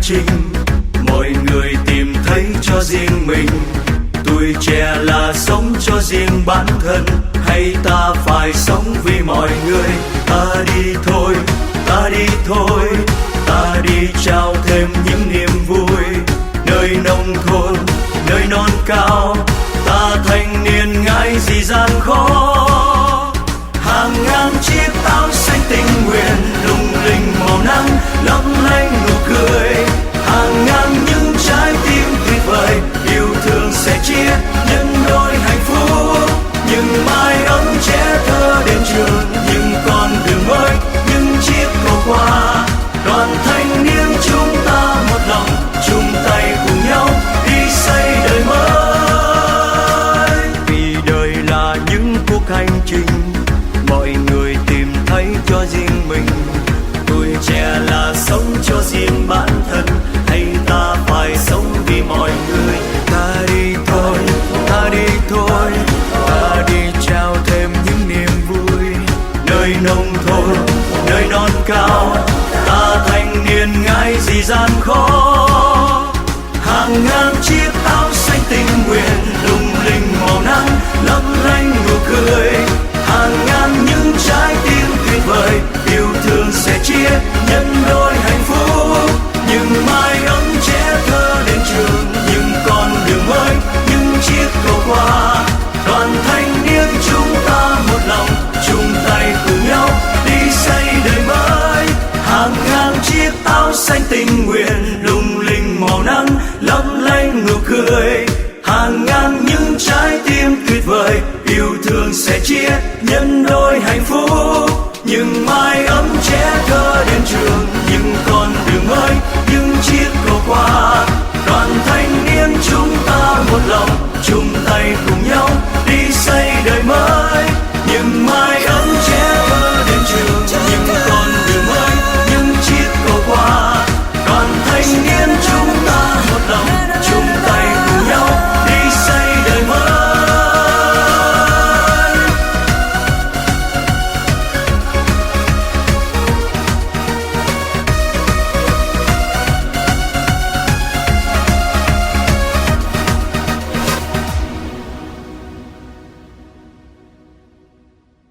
trình, mọi người tìm thấy cho riêng mình. Tuổi trẻ là sống cho riêng bản thân, hay ta phải sống vì mọi người? Ta đi thôi, ta đi thôi, ta đi trao thêm những niềm vui. Nơi nông thôn, nơi non cao, ta thanh niên ngại gì gian khó. Hàng ngàn chiếc áo xanh tình nguyện lung linh màu nắng lấp lánh nụ cười. Hàng ngàn những trái tim tuyệt vời yêu thương sẽ chia nhân đôi hạnh phúc. Những mái ấm trẻ thơ đến trường, những con đường mới, những chiếc cầu qua. Đoàn thanh niên chúng ta một lòng, chung tay cùng nhau đi xây đời mới. Vì đời là những cuộc hành trình, mọi người tìm thấy cho riêng mình. Tuổi trẻ là sống cho riêng bản thân, hay ta phải sống vì mọi người? Ta đi thôi, ta đi thôi, ta đi trao thêm những niềm vui. Nơi nông thôn, nơi non cao, ta thanh niên ngại gì gian khó. Hàng ngàn chiếc áo xanh tình nguyện lung linh màu nắng lấp lánh nụ cười. Hàng ngàn những trái tim tuyệt vời yêu thương sẽ chia nhân đôi hạnh phúc. Những mái ấm trẻ thơ đến trường, những con đường mới, những chiếc cầu qua. Đoàn thanh niên chúng ta một lòng, chung tay cùng nhau đi xây đời mới. Hàng ngàn chiếc áo xanh tình nguyện lung linh màu nắng lấp lánh nụ cười. Hàng ngàn những trái tim tuyệt vời yêu thương sẽ chia nhân đôi hạnh phúc. Những mái ấm trẻ thơ đến trường, những con đường mới, những chiếc cầu qua. Đoàn thanh niên chúng ta một lòng,